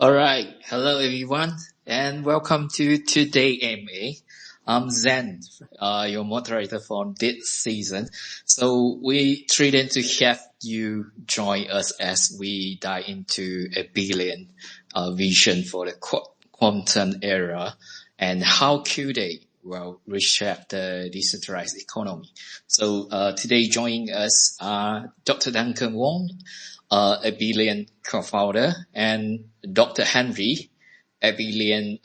All right. Hello, everyone, and welcome to Today MA. I'm Zen, your moderator for this season. So we thrilled to have you join us as we dive into Abelian vision for the quantum era and how QDAY will reshape the decentralized economy. So today joining us are Dr. Duncan Wong, Abelian co-founder, and Dr. Henry, Abelian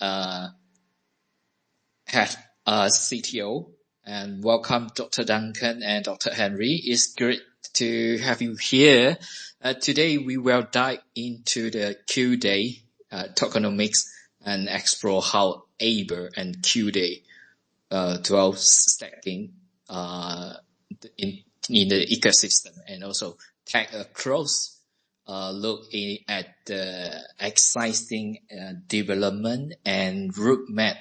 head CTO. And welcome, Dr. Duncan and Dr. Henry. It's great to have you here. Today we will dive into the QDAY Tokenomics and explore how ABEL and Qday dwell stacking in the ecosystem, and also take a close look at the exciting development and roadmap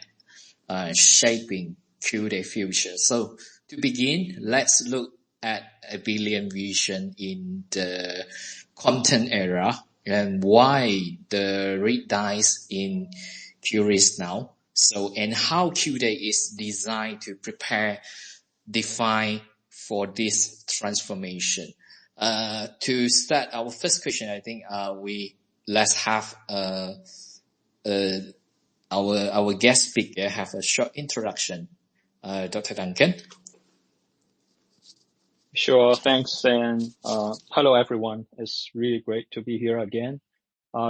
shaping QDAY future. So to begin, let's look at Abelian vision in the content era and why the red dice in QDAY now. So, and how QDAY is designed to prepare DeFi for this transformation. To start our first question, I think let's have our guest speaker have a short introduction. Dr. Duncan. Sure, thanks, and hello everyone. It's really great to be here again.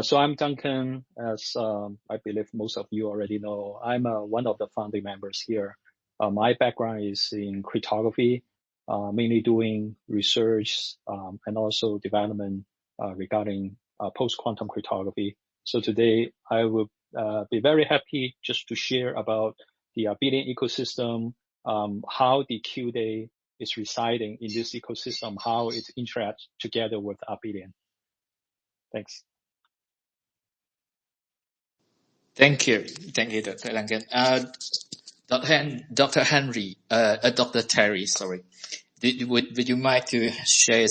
So I'm Duncan, as I believe most of you already know. I'm one of the founding members here. My background is in cryptography, mainly doing research and also development regarding post-quantum cryptography. So today I will be very happy just to share about the Abelian ecosystem, how the QDAY is residing in this ecosystem, how it interacts together with Abelian. Thanks. Thank you, Dr. Duncan. Dr. Henry, Dr. Terry, sorry. Would you mind to share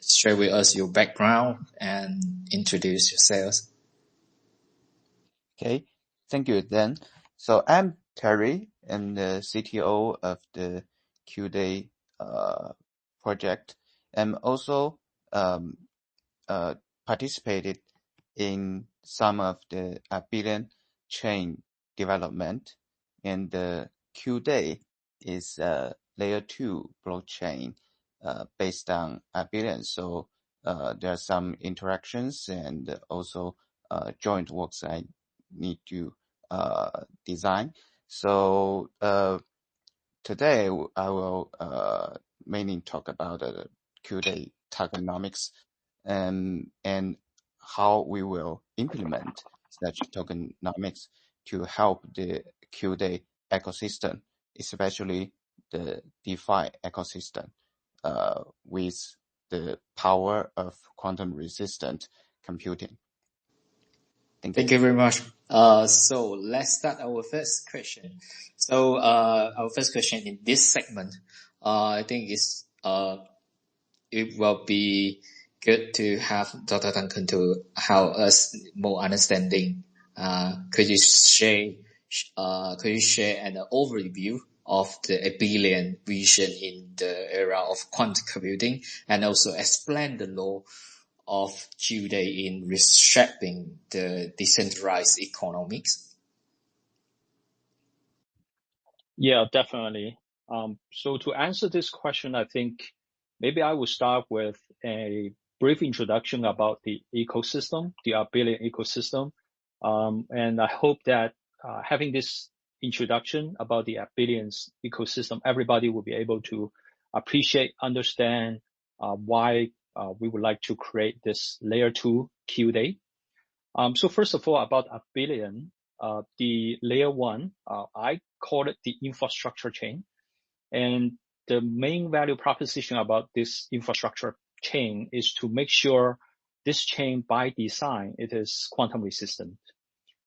share with us your background and introduce yourselves? Okay, thank you, Dan. So I'm Terry, and the CTO of the QDAY project. I'm also participated in some of the Abelian chain development, and the QDAY is a layer 2 blockchain based on Abelian. So there are some interactions and also joint works I need to design. So today I will mainly talk about the QDAY tokenomics and how we will implement such tokenomics to help the QDAY ecosystem, especially the DeFi ecosystem, with the power of quantum resistant computing. Thank you very much. So let's start our first question. So our first question in this segment, I think it will be good to have Dr. Duncan to help us more understanding. Could you share an overview of the Abelian vision in the era of quantum computing, and also explain the role of QDAY in reshaping the decentralized economics? Yeah, definitely. So to answer this question, I think maybe I will start with a brief introduction about the ecosystem, the Abelian ecosystem. And I hope that having this introduction about the Abelian's ecosystem, everybody will be able to appreciate, understand why we would like to create this layer 2 QDAY. So first of all, about Abelian, the layer 1, I call it the infrastructure chain. And the main value proposition about this infrastructure chain is to make sure this chain by design, it is quantum resistant.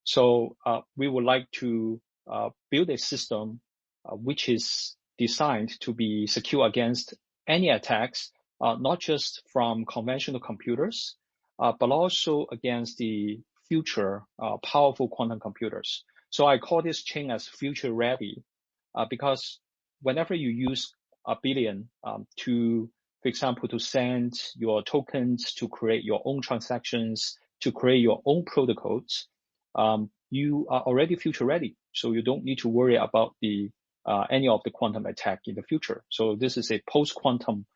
So we would like to build a system which is designed to be secure against any attacks, not just from conventional computers, but also against the future powerful quantum computers. So I call this chain as future ready, because whenever you use Abelian to, for example, to send your tokens, to create your own transactions, to create your own protocols, you are already future ready. So you don't need to worry about the any of the quantum attack in the future. So this is a post-quantum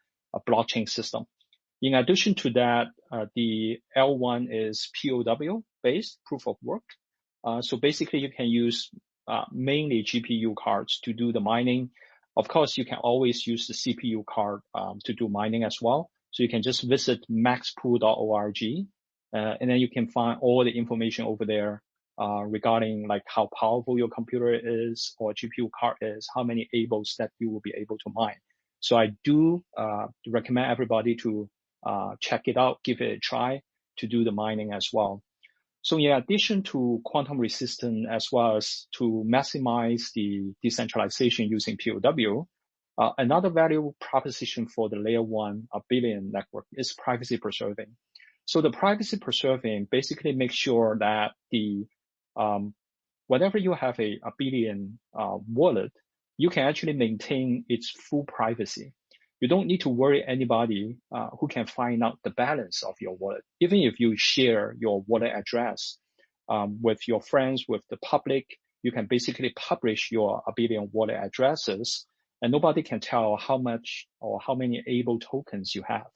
blockchain system. In addition to that, the L1 is POW based proof of work. So basically you can use mainly GPU cards to do the mining. Of course, you can always use the CPU card to do mining as well. So you can just visit maxpool.org, and then you can find all the information over there regarding like how powerful your computer is or GPU card is, how many ABELs that you will be able to mine. So I do recommend everybody to check it out, give it a try to do the mining as well. So in addition to quantum resistant, as well as to maximize the decentralization using POW, another value proposition for the layer 1 Abelian network is privacy preserving. So the privacy preserving basically makes sure that the whenever you have a Abelian wallet, you can actually maintain its full privacy. You don't need to worry anybody who can find out the balance of your wallet. Even if you share your wallet address with your friends, with the public, you can basically publish your Abelian wallet addresses, and nobody can tell how much or how many ABEL tokens you have.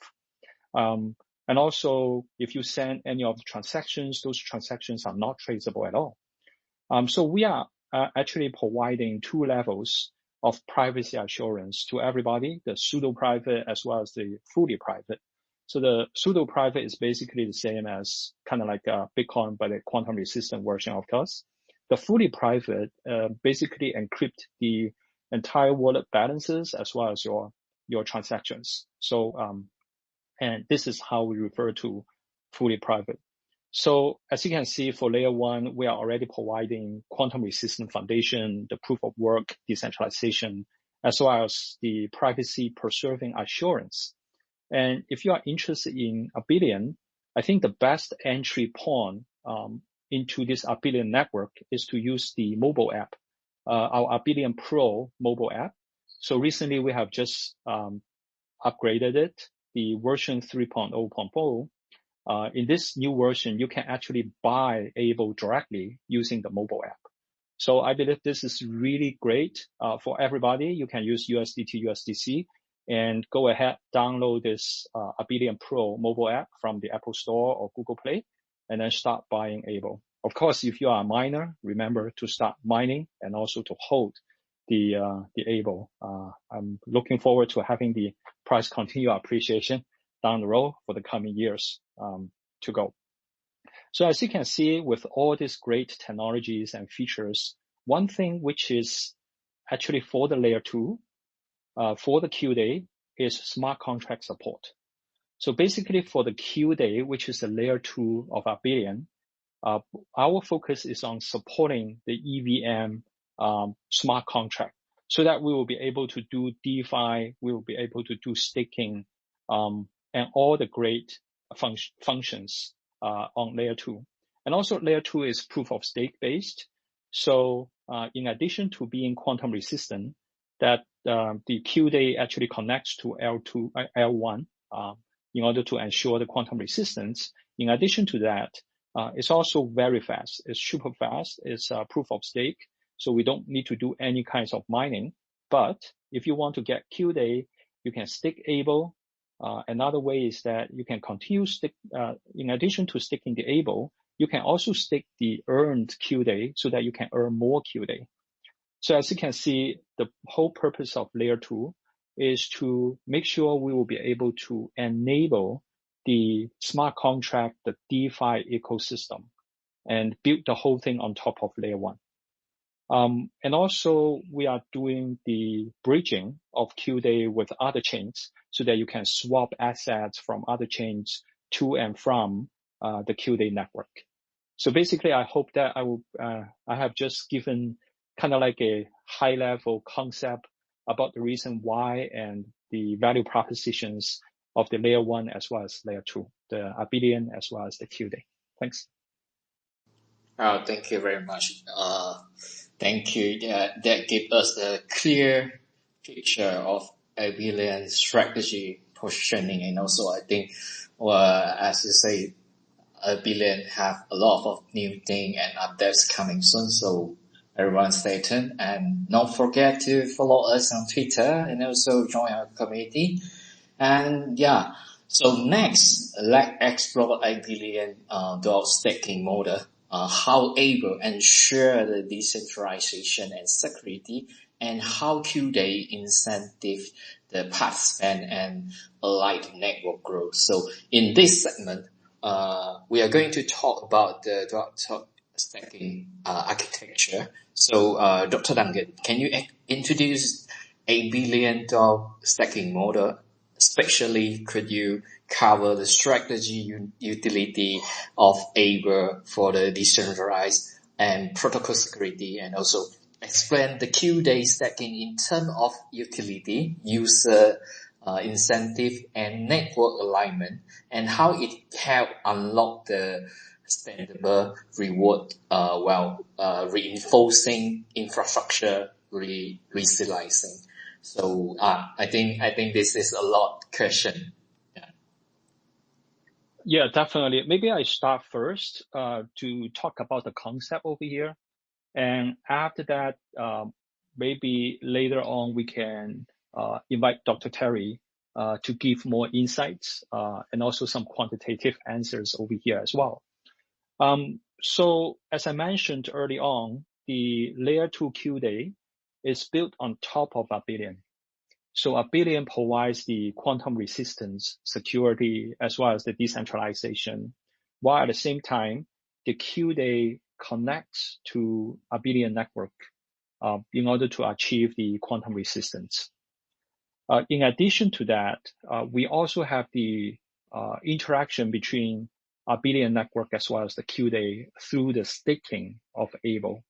And also, if you send any of the transactions, those transactions are not traceable at all. So we are actually providing 2 levels of privacy assurance to everybody, the pseudo-private as well as the fully private. So the pseudo-private is basically the same as kind of like Bitcoin, but a quantum resistant version, of course. The fully private basically encrypt the entire wallet balances as well as your transactions. So, and this is how we refer to fully private. So as you can see, for layer 1, we are already providing quantum resistant foundation, the proof of work, decentralization, as well as the privacy preserving assurance. And if you are interested in Abelian, I think the best entry point into this Abelian network is to use the mobile app, our Abelian Pro mobile app. So recently we have just upgraded it, the version 3.0.0. In this new version, you can actually buy ABEL directly using the mobile app. So I believe this is really great for everybody. You can use USDT, USDC, and go ahead, download this Abelian Pro mobile app from the Apple Store or Google Play, and then start buying ABEL. Of course, if you are a miner, remember to start mining and also to hold the ABEL. I'm looking forward to having the price continue appreciation down the road for the coming years to go. So as you can see, with all these great technologies and features, one thing which is actually for the layer 2, for the QDAY, is smart contract support. So basically for the QDAY, which is the layer 2 of Abelian, our focus is on supporting the EVM smart contract so that we will be able to do DeFi, we will be able to do staking, and all the great functions on layer 2. And also layer 2 is proof of stake based. So in addition to being quantum resistant, that the QDAY actually connects to L1 in order to ensure the quantum resistance. In addition to that, it's also very fast. It's super fast. It's proof of stake. So we don't need to do any kinds of mining. But if you want to get QDAY, you can stake ABEL. Another way is that you can continue stick, in addition to sticking the ABEL, you can also stick the earned QDAY so that you can earn more QDAY. So as you can see, the whole purpose of layer 2 is to make sure we will be able to enable the smart contract, the DeFi ecosystem, and build the whole thing on top of layer 1. And also we are doing the bridging of QDAY with other chains so that you can swap assets from other chains to and from the QDAY network. So basically, I hope that I have just given kind of like a high level concept about the reason why and the value propositions of the layer 1 as well as layer 2, the Abelian as well as the QDAY. Thanks. Thank you very much. Thank you. That gave us a clear picture of Abelian strategy positioning, and also I think, as you say, Abelian have a lot of new thing and updates coming soon. So everyone stay tuned, and don't forget to follow us on Twitter and also join our community. And yeah, so next, let's explore Abelian dual staking model. How ABEL ensure the decentralization and security, and how QDAY incentive the participant and allied network growth. So in this segment, we are going to talk about the dual staking architecture. So Dr. Duncan, can you introduce Abelian dual staking model? Especially, could you cover the strategy utility of ABEL for the decentralized and protocol security, and also explain the QDAY stacking in terms of utility, user incentive, and network alignment, and how it help unlock the sustainable reward while reinforcing infrastructure resiliency. So I think this is a lot question. Yeah, definitely. Maybe I start first to talk about the concept over here, and after that, maybe later on we can invite Dr. Terry to give more insights and also some quantitative answers over here as well. So as I mentioned early on, the layer 2 QDAY is built on top of Abelian. So Abelian provides the quantum resistance, security, as well as the decentralization, while at the same time, the QDAY connects to Abelian network in order to achieve the quantum resistance. In addition to that, we also have the interaction between Abelian network as well as the QDAY through the staking of ABEL.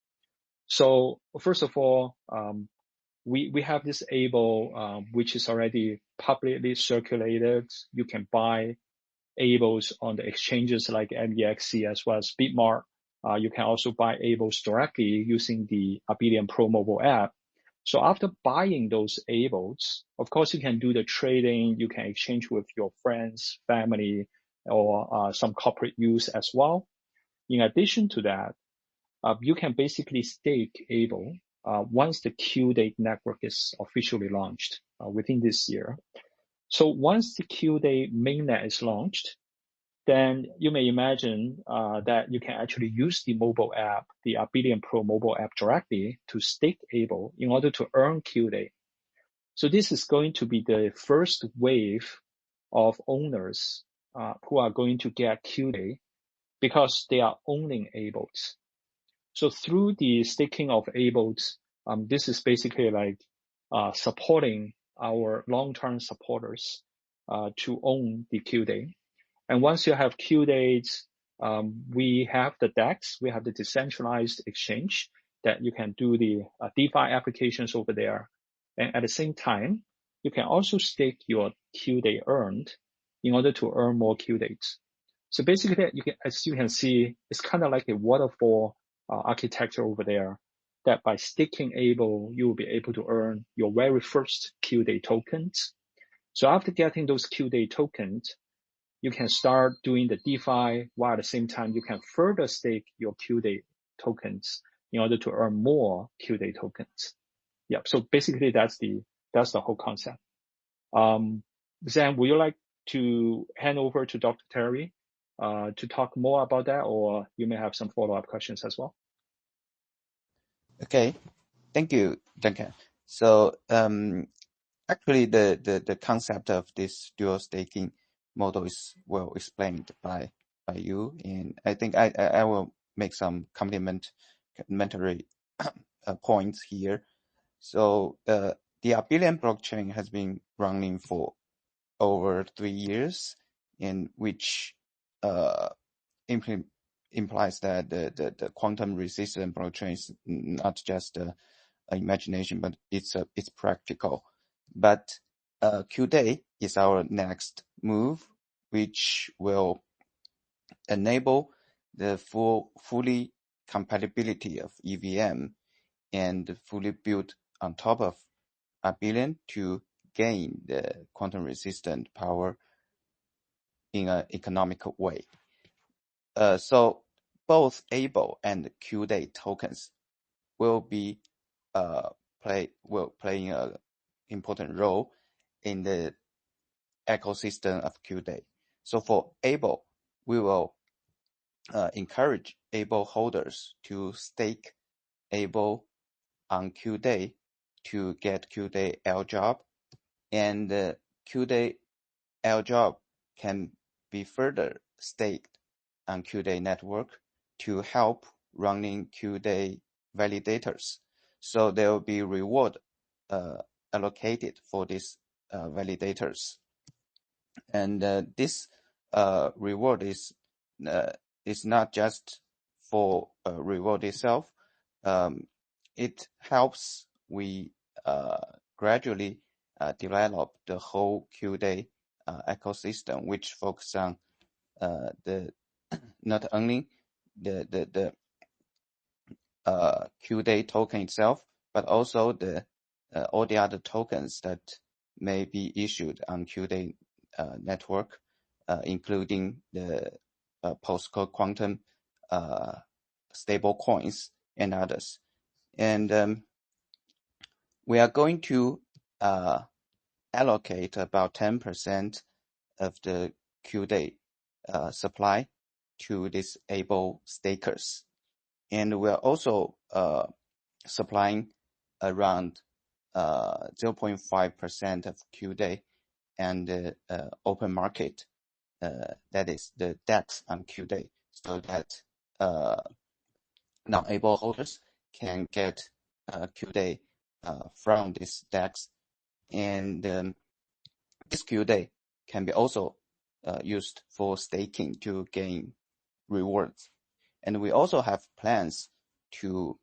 So first of all, we have this ABEL, which is already publicly circulated. You can buy ABELs on the exchanges like MEXC as well as Bitmart. You can also buy ABELs directly using the Abelian Pro mobile app. So after buying those ABELs, of course, you can do the trading. You can exchange with your friends, family, or some corporate use as well. In addition to that, you can basically stake ABEL once the QDAY network is officially launched within this year. So once the QDAY mainnet is launched, then you may imagine that you can actually use the mobile app, the Abelian Pro mobile app directly to stake ABEL in order to earn QDAY. So this is going to be the first wave of owners who are going to get QDAY because they are owning ABELs. So through the staking of ABELs, this is basically like supporting our long-term supporters to own the QDAY. And once you have QDAYs, we have the DEX, we have the decentralized exchange that you can do the DeFi applications over there. And at the same time, you can also stake your QDAY earned in order to earn more QDAYs. So basically, as you can see, it's kind of like a waterfall architecture over there, that by staking ABEL, you will be able to earn your very first QDAY tokens. So after getting those QDAY tokens, you can start doing the DeFi, while at the same time, you can further stake your QDAY tokens in order to earn more QDAY tokens. Yeah, so basically that's the whole concept. Zan, would you like to hand over to Dr. Terry to talk more about that, or you may have some follow-up questions as well? Okay, thank you, Duncan. So actually, the concept of this dual staking model is well explained by you, and I think I will make some complementary points here. So the Abelian blockchain has been running for over 3 years, in which implies that the quantum resistant blockchain is not just an imagination, but it's practical. But QDAY is our next move, which will enable the fully compatibility of EVM and fully built on top of Abelian to gain the quantum resistant power in an economical way. So both ABEL and QDAY tokens will be playing an important role in the ecosystem of QDAY. So for ABEL, we will encourage ABEL holders to stake ABEL on QDAY to get QDAY L-job, and QDAY L-job can be further staked on QDAY network to help running QDAY validators. So there will be reward allocated for these validators, and this reward is not just for reward itself. It helps we gradually develop the whole QDAY ecosystem, which focus on the not only the QDAY token itself, but also the all the other tokens that may be issued on QDAY network, including the post-quantum stable coins and others. And we are going to allocate about 10% of the QDAY supply to these ABEL stakers. And we are also supplying around 0.5% of QDAY and the open market, that is the DEX on QDAY, so that non-ABEL holders can get QDAY from this DEX, and this QDAY can be also used for staking to gain rewards. And we also have plans to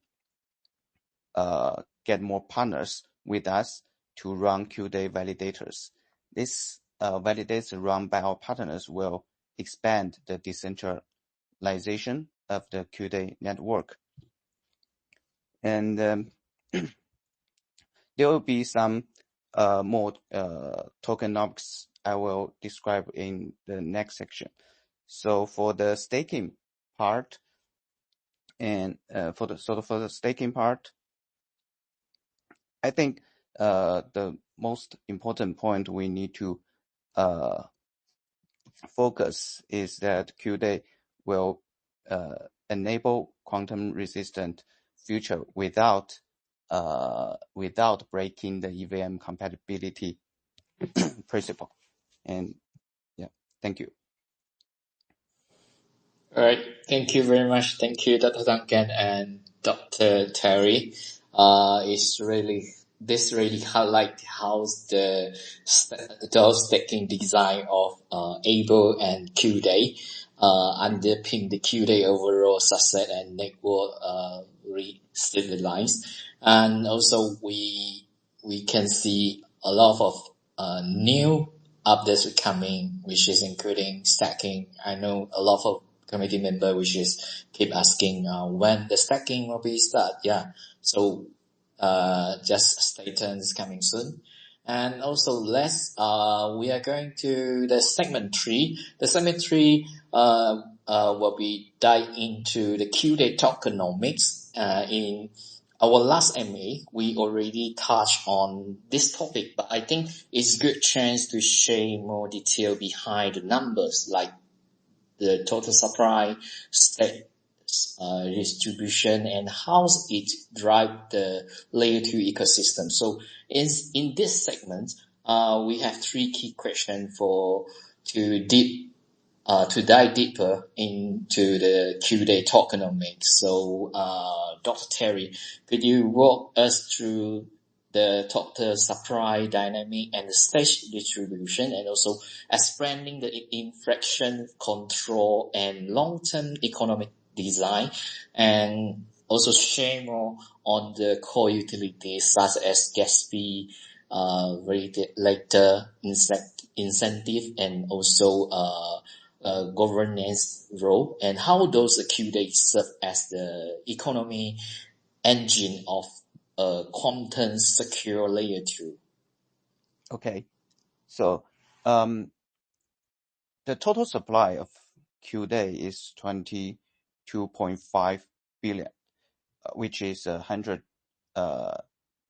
get more partners with us to run QDAY validators. This validators run by our partners will expand the decentralization of the QDAY network. And there will be some more tokenomics I will describe in the next section. So for the staking part, and for the staking part, I think the most important point we need to focus is that QDAY will enable quantum resistant future without breaking the EVM compatibility principle. And yeah, thank you. All right. Thank you very much. Thank you, Dr. Duncan and Dr. Terry. This really highlight how the staking design of ABEL and QDAY underpin the QDAY overall success and network re-stabilize. And also we can see a lot of new updates coming, which is including stacking. I know a lot of committee member which is keep asking when the stacking will be start. Yeah, so just stay tuned, it's coming soon. And also we are going to the segment 3. The segment 3 will be dive into the QDAY Tokenomics. In our last MA, we already touched on this topic, but I think it's a good chance to share more detail behind the numbers, like the total supply, state distribution, and how it drive the layer 2 ecosystem. So in this segment, we have 3 key questions to dive deeper into the QDAY tokenomics. So Dr. Terry, could you walk us through the total supply dynamic and the stage distribution, and also explaining the inflation control and long-term economic design, and also share more on the core utilities such as gas fee, regulator, incentive and also governance role, and how does the QDAY serve as the economy engine of quantum secure layer 2? Okay, so the total supply of QDAY is 22.5 billion, which is 100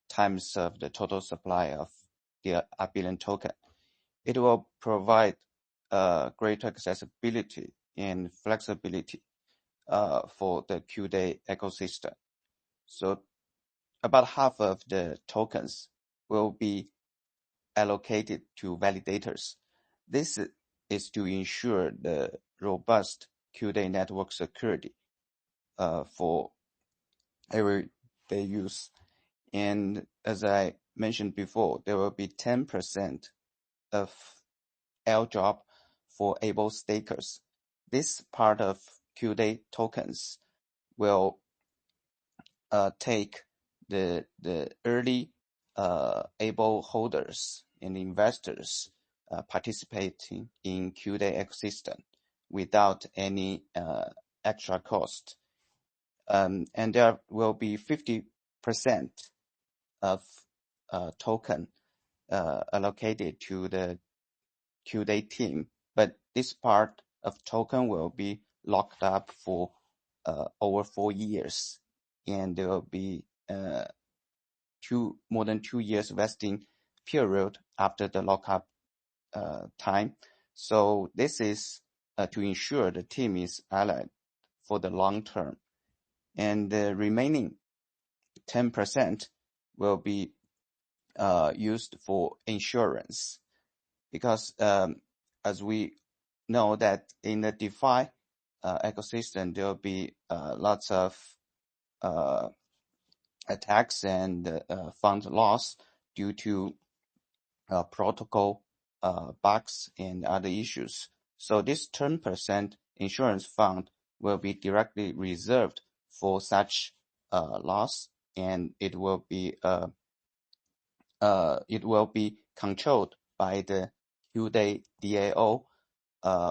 times of the total supply of the Abelian token. It will provide greater accessibility and flexibility for the QDAY ecosystem. So about half of the tokens will be allocated to validators. This is to ensure the robust QDAY network security for everyday use. And as I mentioned before, there will be 10% of airdrop for ABEL stakers. This part of QDAY tokens will take the early ABEL holders and investors participating in QDAY ecosystem without any extra cost. And there will be 50% of token allocated to the QDAY team, but this part of token will be locked up for over 4 years, and there will be more than 2 years vesting period after the lockup time. So this is to ensure the team is allied for the long term, and the remaining 10% will be used for insurance, because as we know that in the DeFi ecosystem, there will be lots of attacks and fund loss due to protocol bugs and other issues. So this 10% insurance fund will be directly reserved for such loss, and it will be controlled by the QDAY DAO,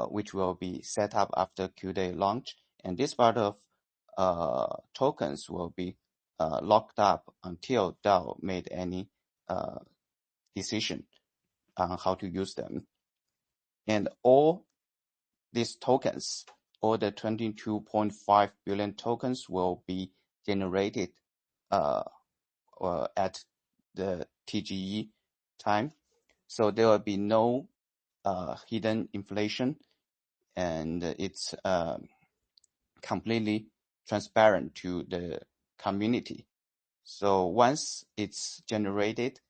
which will be set up after QDAY launch. And this part of tokens will be locked up until DAO made any decision on how to use them. And all these tokens, all the 22.5 billion tokens, will be generated at the TGE time. So there will be no hidden inflation, and it's completely transparent to the community. So once it's generated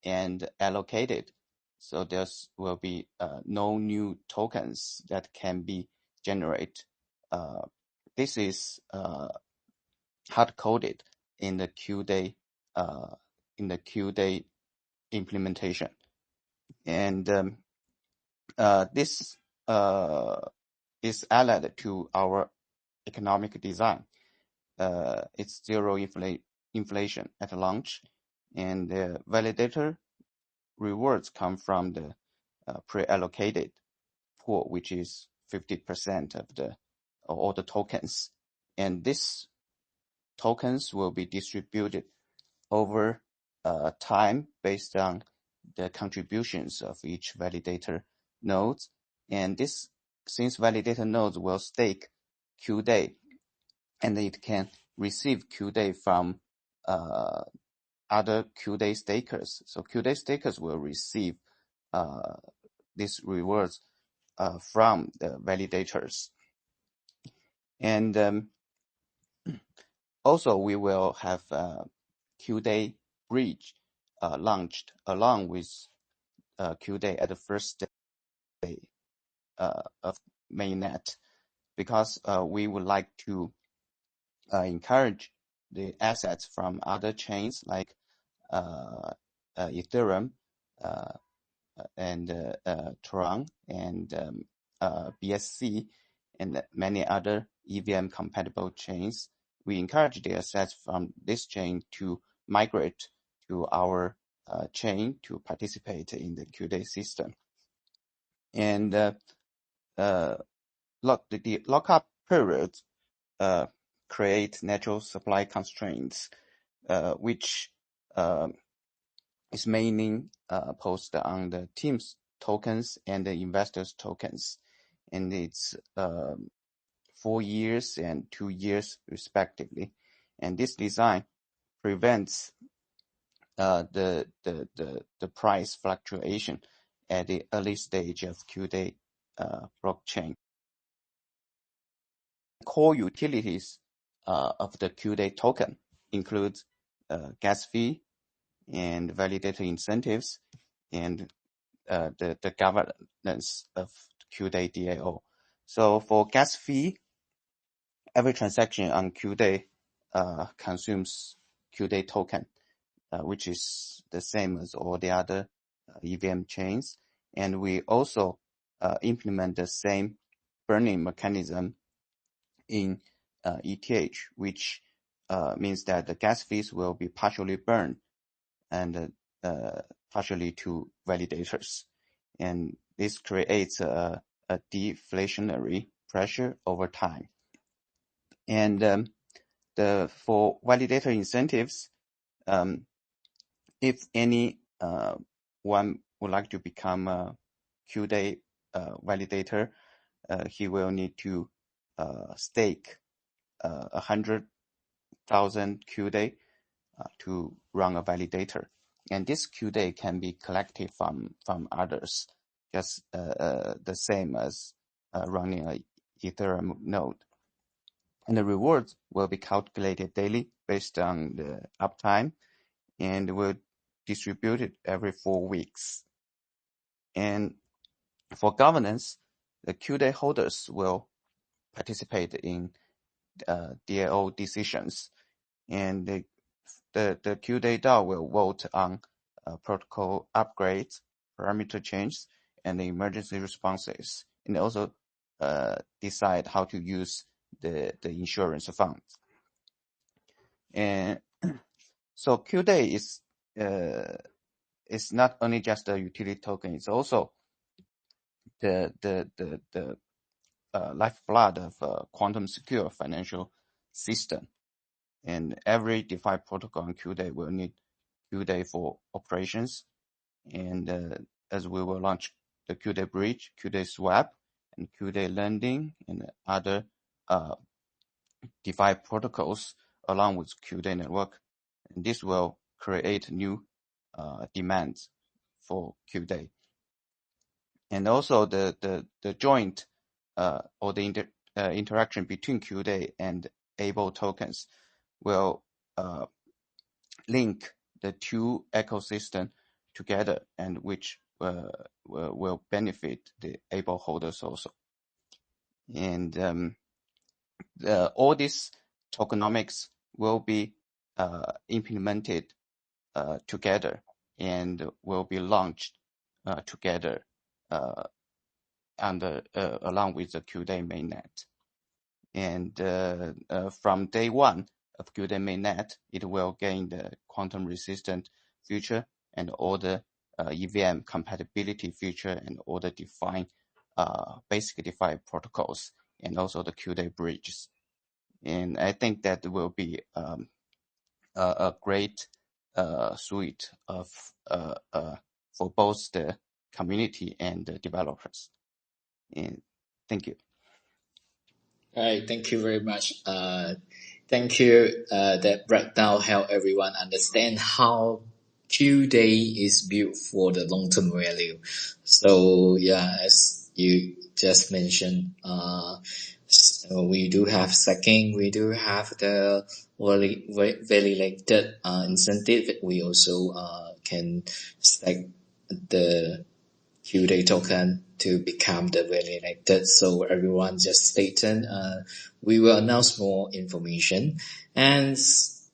and allocated, so there will be no new tokens that can be generated. This is hard-coded in the QDAY implementation, and this is allied to our economic design. It's zero inflation at launch, and the validator rewards come from the pre-allocated pool, which is 50% of all the tokens, and these tokens will be distributed over time based on the contributions of each validator nodes. And since validator nodes will stake QDAY, and it can receive QDAY from other QDAY stakers. So QDAY stakers will receive these rewards from the validators. And also we will have QDAY Bridge launched along with QDAY at the first day of mainnet, because we would like to encourage the assets from other chains like Ethereum and Tron and BSC and many other EVM compatible chains. We encourage the assets from this chain to migrate to our chain to participate in the QDAY system. And the lockup period create natural supply constraints, which is mainly posted on the team's tokens and the investors' tokens, and it's 4 years and 2 years respectively. And this design prevents the price fluctuation at the early stage of QDAY blockchain. Core utilities of the QDAY token include gas fee and validator incentives and the governance of QDAY DAO. So for gas fee, every transaction on QDAY consumes QDAY token, which is the same as all the other EVM chains. And we also implement the same burning mechanism in ETH, which means that the gas fees will be partially burned and partially to validators. And this creates a deflationary pressure over time. And for validator incentives, if any one would like to become a QDAY validator, he will need to stake 100,000 QDAY to run a validator. And this QDAY can be collected from others, just the same as running a Ethereum node. And the rewards will be calculated daily based on the uptime and will distributed every 4 weeks. And for governance, the QDAY holders will participate in DAO decisions, and the QDAY DAO will vote on protocol upgrades, parameter changes, and the emergency responses, and also decide how to use the insurance funds. And so QDAY is not only just a utility token; it's also the lifeblood of a quantum secure financial system. And every DeFi protocol on QDAY will need QDAY for operations. And as we will launch the QDAY bridge, QDAY swap, and QDAY lending, and other DeFi protocols along with QDAY network, and this will create new demands for QDAY. And also the joint or the interaction between QDAY and ABEL tokens will link the two ecosystems together, and which will benefit the ABEL holders also. And all these tokenomics will be implemented together and will be launched together along with the QDAY mainnet. And from day one of QDAY mainnet, it will gain the quantum resistant feature and all the EVM compatibility feature and all the defined basic DeFi protocols, and also the QDAY bridges. And I think that will be a great suite of for both the community and the developers. And thank you. All right, thank you very much. Thank you. That breakdown help everyone understand how QDAY is built for the long-term value. So yeah, as you just mentioned, so we do have stacking, we do have the validated incentive. We also can stack the QDAY token to become the validated. So everyone just stay tuned. We will announce more information. And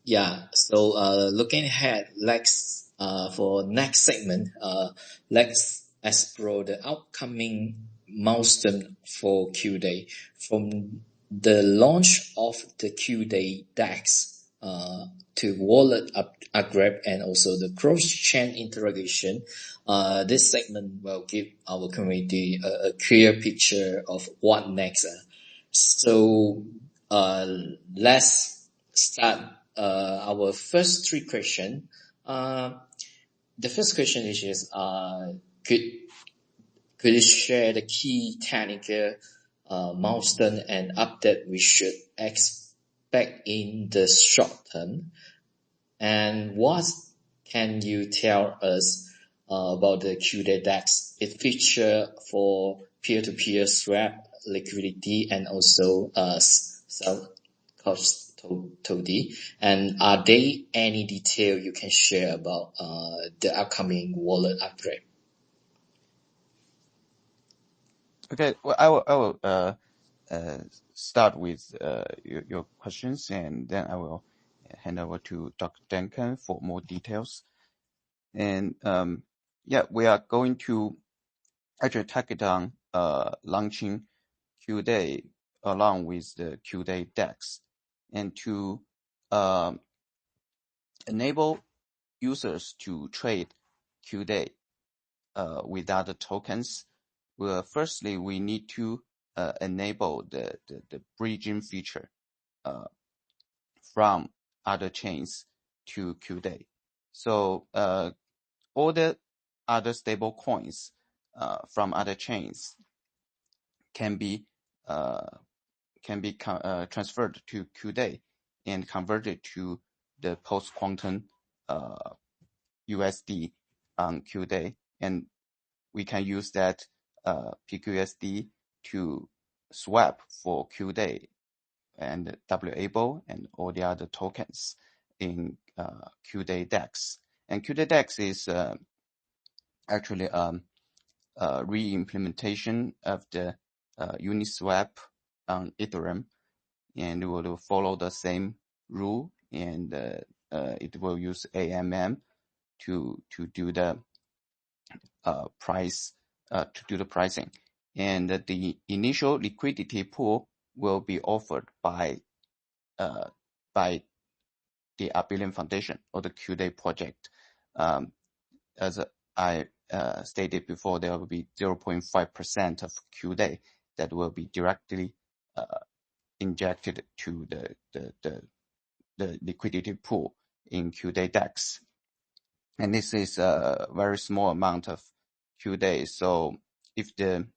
yeah, so looking ahead, let's for next segment, let's explore the upcoming milestone for QDAY. From the launch of the QDAY DEX to wallet upgrade and also the cross-chain interrogation. This segment will give our community a clear picture of what next. So let's start our first three questions. The first question is could you share the key technical milestone and update we should expect in the short term? And what can you tell us about the QDAY DEX? It feature for peer-to-peer swap liquidity and also self-custody. And are there any detail you can share about the upcoming wallet upgrade? Okay, well, I will start with your questions, and then I will hand over to Dr. Duncan for more details. And yeah, we are going to actually target on launching QDAY along with the QDAY DEX, and to enable users to trade QDAY with other tokens. Well, firstly, we need to enable the bridging feature from other chains to QDAY. So all the other stable coins from other chains can be transferred to QDAY and converted to the post-quantum USD on QDAY, and we can use that PQSD to swap for QDAY and ABEL and all the other tokens in QDAY DEX. And QDAY DEX is actually a re-implementation of the Uniswap on Ethereum, and it will follow the same rule, and it will use AMM to do the pricing, and the initial liquidity pool will be offered by the Abelian Foundation or the QDAY project. As I stated before, there will be 0.5% of QDAY that will be directly injected to the liquidity pool in QDAY DEX. And this is a very small amount of QDAY. So if there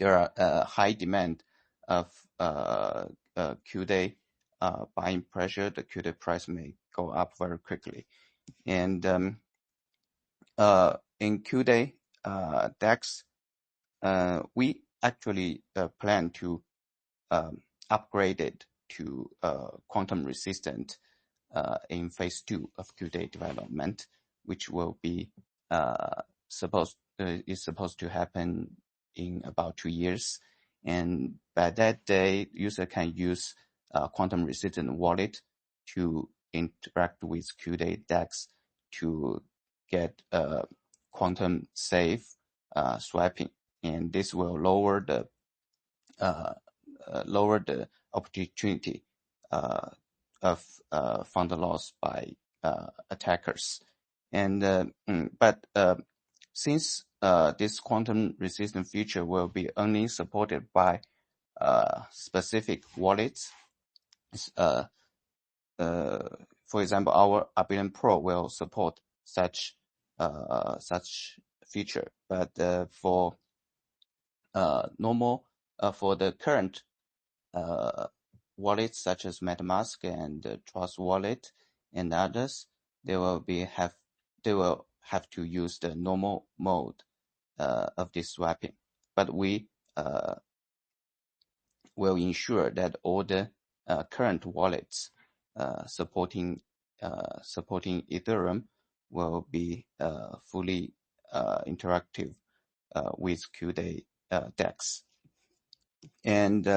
are high demand of QDAY buying pressure, the QDAY price may go up very quickly. And in QDAY DEX, we actually plan to upgrade it to quantum resistant in phase 2 of QDAY development, which will be supposed to happen in about 2 years. And by that day, user can use quantum resistant wallet to interact with QDAY DEX to get quantum safe swapping, and this will lower the opportunity of fund loss by attackers. And but since this quantum resistant feature will be only supported by specific wallets, for example, our Abelian Pro will support such feature, but for the current wallets such as MetaMask and Trust Wallet and others, they will have to use the normal mode of this swapping. But we will ensure that all the current wallets supporting Ethereum will be fully interactive with QDAY DEX. And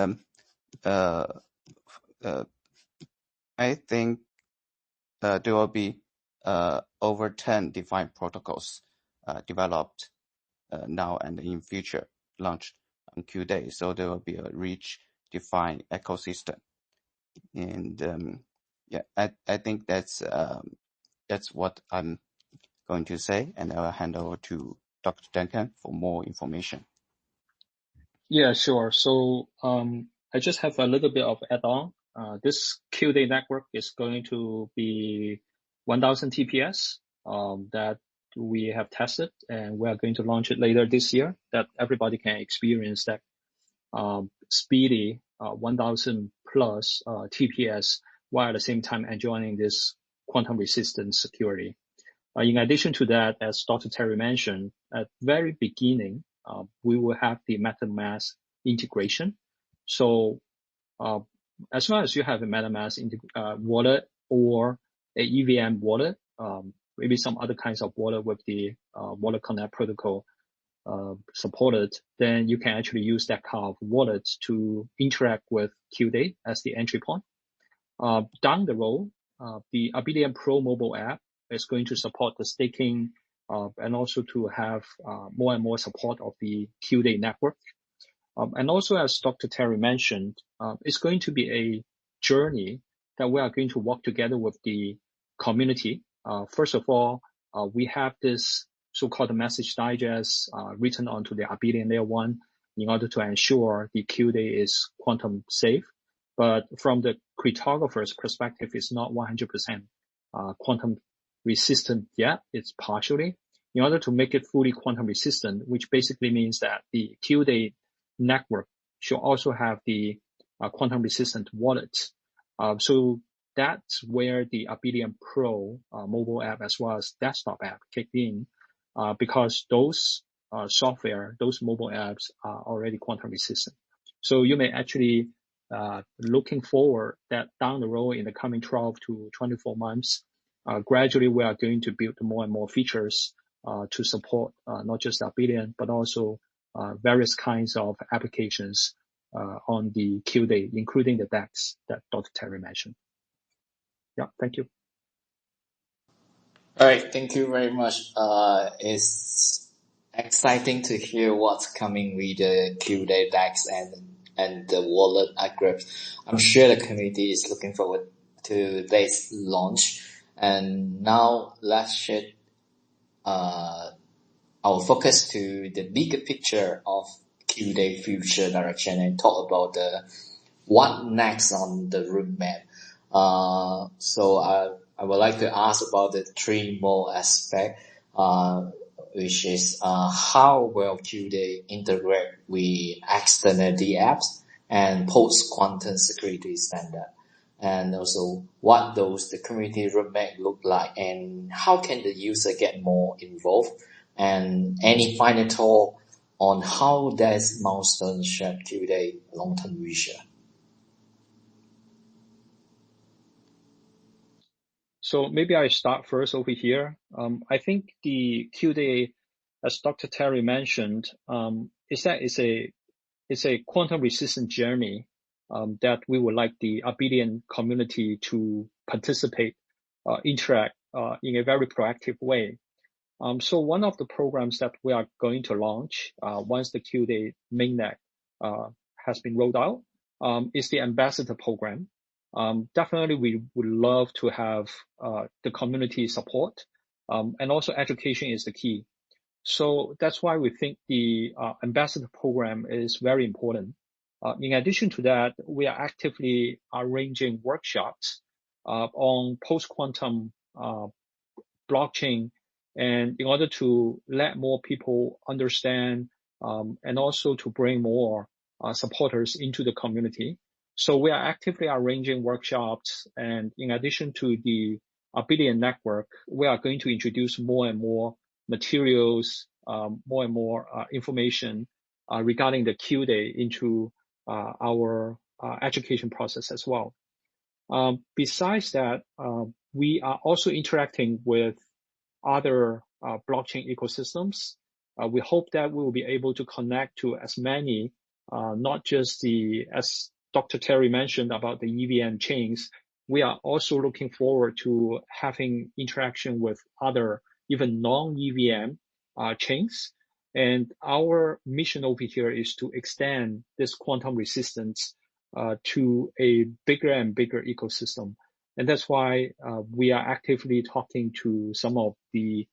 I think there will be over 10 DeFi protocols developed now and in future launched on QDAY. So there will be a rich DeFi ecosystem. And yeah, I think that's what I'm going to say, and I'll hand over to Dr. Duncan for more information. Yeah, sure. So I just have a little bit of add-on. This QDAY network is going to be 1000 TPS that we have tested, and we are going to launch it later this year, that everybody can experience that speedy 1000 plus TPS while at the same time enjoying this quantum resistant security. In addition to that, as Dr. Terry mentioned, at the very beginning, we will have the MetaMask integration. So as long as you have a MetaMask wallet or a EVM wallet, maybe some other kinds of wallet with the Wallet Connect protocol supported, then you can actually use that kind of wallets to interact with QDAY as the entry point. Down the road, the Abelian Pro mobile app is going to support the staking and also to have more and more support of the QDAY network. And also, as Dr. Terry mentioned, it's going to be a journey that we are going to work together with the community. First of all, we have this so-called message digest written onto the Abelian layer 1 in order to ensure the QDAY is quantum safe. But from the cryptographer's perspective, it's not 100% quantum resistant yet. It's partially. In order to make it fully quantum resistant, which basically means that the QDAY network should also have the quantum resistant wallets. So that's where the Abelian Pro mobile app as well as desktop app kick in, because those software, those mobile apps are already quantum resistant. So you may actually looking forward that down the road in the coming 12 to 24 months, gradually we are going to build more and more features to support not just Abelian, but also various kinds of applications on the QDAY, including the DEX that Dr. Terry mentioned. Yeah, thank you. All right, thank you very much. It's exciting to hear what's coming with the QDAY DEX and the wallet upgrade. I'm sure the community is looking forward to this launch. And now let's shift our focus to the bigger picture of QDAY future direction and talk about what next on the roadmap. So I would like to ask about the three more aspects, which is how will QDAY integrate with external DApps and post-quantum security standard, and also what does the community roadmap look like, and how can the user get more involved, and any final thought on how does milestones shape QDAY long-term vision. So maybe I start first over here. I think the QDAY, as Dr. Terry mentioned, is that it's a quantum resistant journey that we would like the Abelian community to participate, interact in a very proactive way. So one of the programs that we are going to launch once the QDAY mainnet has been rolled out is the ambassador program. Definitely we would love to have the community support, and also education is the key. So that's why we think the ambassador program is very important. In addition to that, we are actively arranging workshops on post-quantum blockchain, and in order to let more people understand and also to bring more supporters into the community. So we are actively arranging workshops, and in addition to the Abelian network, we are going to introduce more and more materials, more and more information regarding the QDAY into our education process as well. Besides that, we are also interacting with other blockchain ecosystems. We hope that we will be able to connect to as many, not just as Dr. Terry mentioned about the EVM chains. We are also looking forward to having interaction with other, even non-EVM chains. And our mission over here is to extend this quantum resistance to a bigger and bigger ecosystem. And that's why we are actively talking to some of the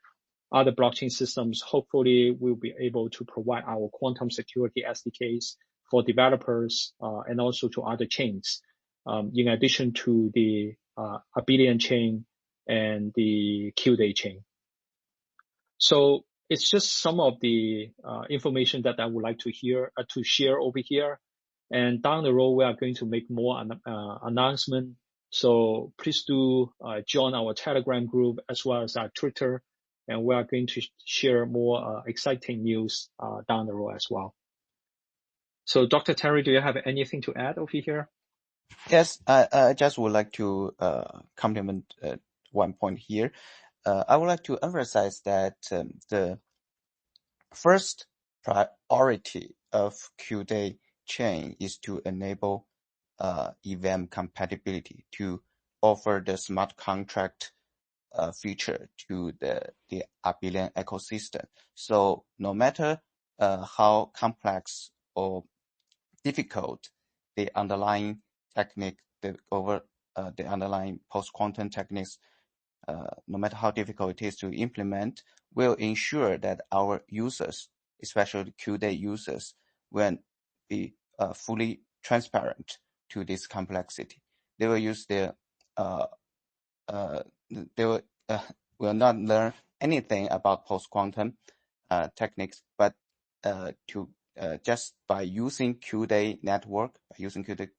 other blockchain systems. Hopefully, we'll be able to provide our quantum security SDKs for developers and also to other chains, in addition to the Abelian chain and the QDAY chain. So it's just some of the information that I would like to share over here. And down the road, we are going to make more announcement. So please do join our Telegram group as well as our Twitter. And we are going to share more exciting news down the road as well. So Dr. Terry, do you have anything to add over here? Yes, I just would like to complement one point here. I would like to emphasize that the first priority of QDAY chain is to enable event compatibility, to offer the smart contract feature to the Abelian ecosystem. So no matter how complex or difficult the underlying technique, the underlying post-quantum techniques, no matter how difficult it is to implement, will ensure that our users, especially QDAY users, will be fully transparent to this complexity. They will use their they will not learn anything about post-quantum techniques, but just by using QDAY network, by using QDAY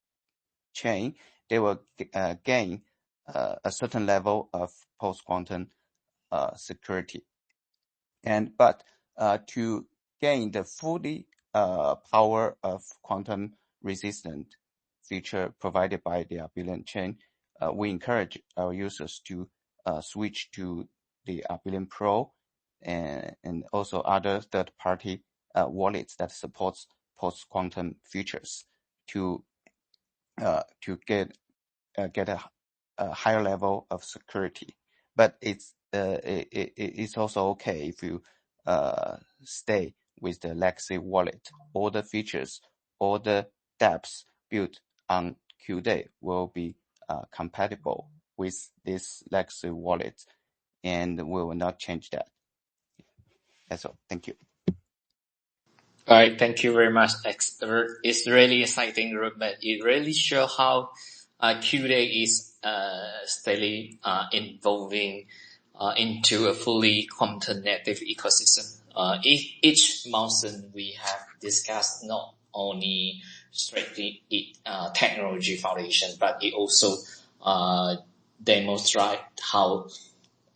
chain, they will gain a certain level of post-quantum security. But to gain the fully power of quantum resistant feature provided by the Abelian chain, we encourage our users to switch to the Abelian Pro and also other third-party wallets that supports post-quantum features to get a higher level of security. But it's also okay if you stay with the legacy wallet. All the features, all the dApps built on QDAY will be compatible with this legacy wallet, and we will not change that. That's all. Thank you. All right, thank you very much, expert. It's really exciting, but it really shows how QDAY is steadily evolving into a fully quantum native ecosystem. Each milestone we have discussed not only strictly technology foundation, but it also demonstrates how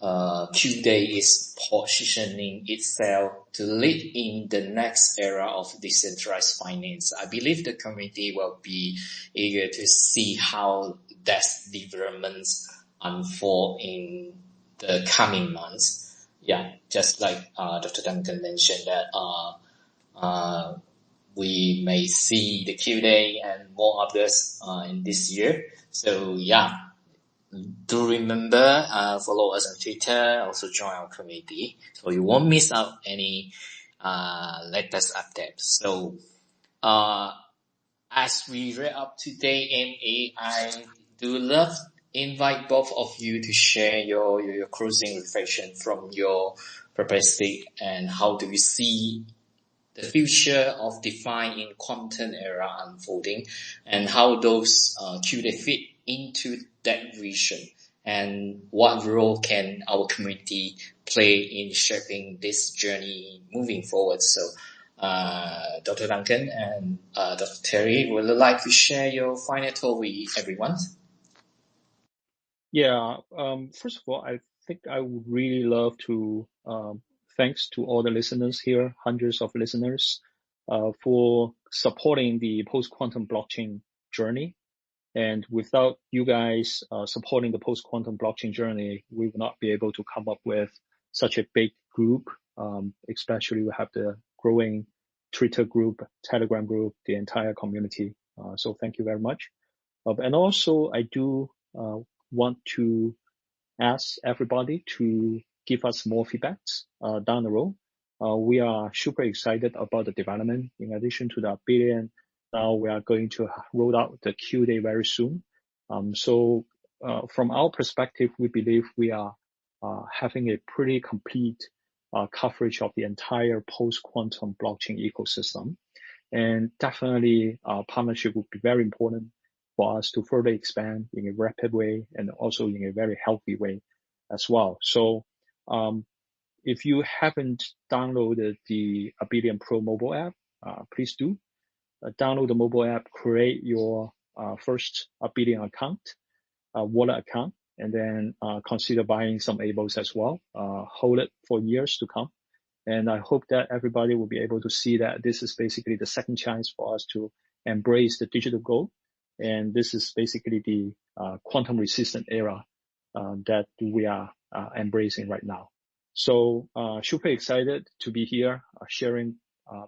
QDAY is positioning itself to lead in the next era of decentralized finance. I believe the community will be eager to see how that developments unfold in the coming months. Yeah, just like Dr. Duncan mentioned that we may see the QDAY and more others in this year. So yeah. Do remember, follow us on Twitter, also join our community, so you won't miss out any latest updates. So, as we wrap up today, I do love invite both of you to share your closing reflection from your perspective and how do you see the future of DeFi in quantum era unfolding, and how those QDAY fit into that vision, and what role can our community play in shaping this journey moving forward. So, Dr. Duncan and Dr. Terry, would you like to share your final thought with everyone? Yeah, first of all, I think I would really love to thanks to all the listeners here, hundreds of listeners, for supporting the post-quantum blockchain journey. And without you guys supporting the post-quantum blockchain journey, we would not be able to come up with such a big group. Especially we have the growing Twitter group, Telegram group, the entire community. So thank you very much. And also I do want to ask everybody to give us more feedbacks down the road. We are super excited about the development. In addition to the Abelian, now we are going to roll out the QDAY very soon. So from our perspective, we believe we are having a pretty complete coverage of the entire post-quantum blockchain ecosystem. And definitely partnership would be very important for us to further expand in a rapid way and also in a very healthy way as well. So if you haven't downloaded the Abelian Pro mobile app, please do. Download the mobile app, create your first Abelian account, wallet account, and then consider buying some ABELs as well. Hold it for years to come. And I hope that everybody will be able to see that this is basically the second chance for us to embrace the digital gold. And this is basically the quantum resistant era that we are embracing right now. So super excited to be here sharing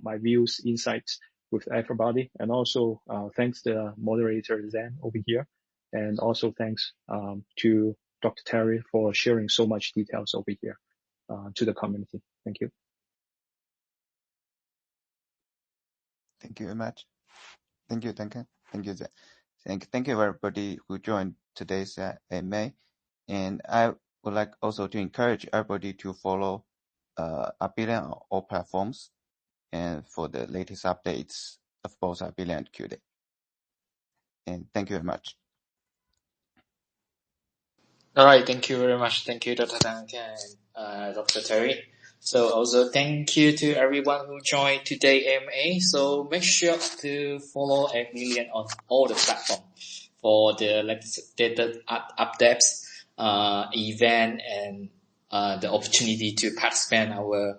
my views, insights with everybody. And also thanks to the moderator Zen over here. And also thanks to Dr. Terry for sharing so much details over here to the community. Thank you. Thank you very much. Thank you, Duncan. Thank you, Zen. Thank you, everybody who joined today's AMA. And I would like also to encourage everybody to follow Abelian on all platforms and for the latest updates of both Abelian and Qday. And thank you very much. All right, thank you very much. Thank you, Dr. Duncan and Dr. Terry. So also thank you to everyone who joined today AMA. So make sure to follow Abelian on all the platforms for the latest data updates, event, and the opportunity to participate in our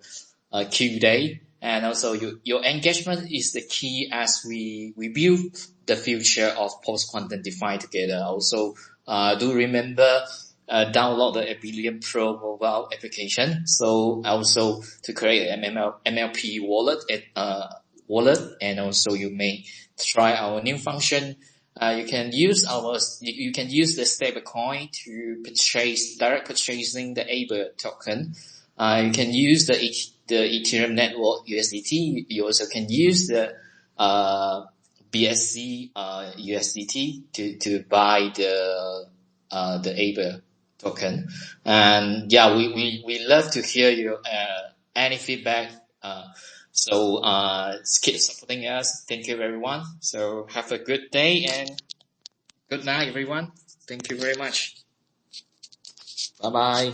QDAY. And also your engagement is the key as we build the future of post-quantum DeFi together. Also, do remember download the Abelian Pro mobile application. So also to create an MLP wallet, and also you may try our new function. You can use the stablecoin to direct purchasing the ABEL token. You can use the Ethereum network USDT. You also can use the BSC USDT to buy the ABEL token. And yeah, we love to hear your any feedback. So keep supporting us. Thank you, everyone. So have a good day and good night, everyone. Thank you very much. Bye bye.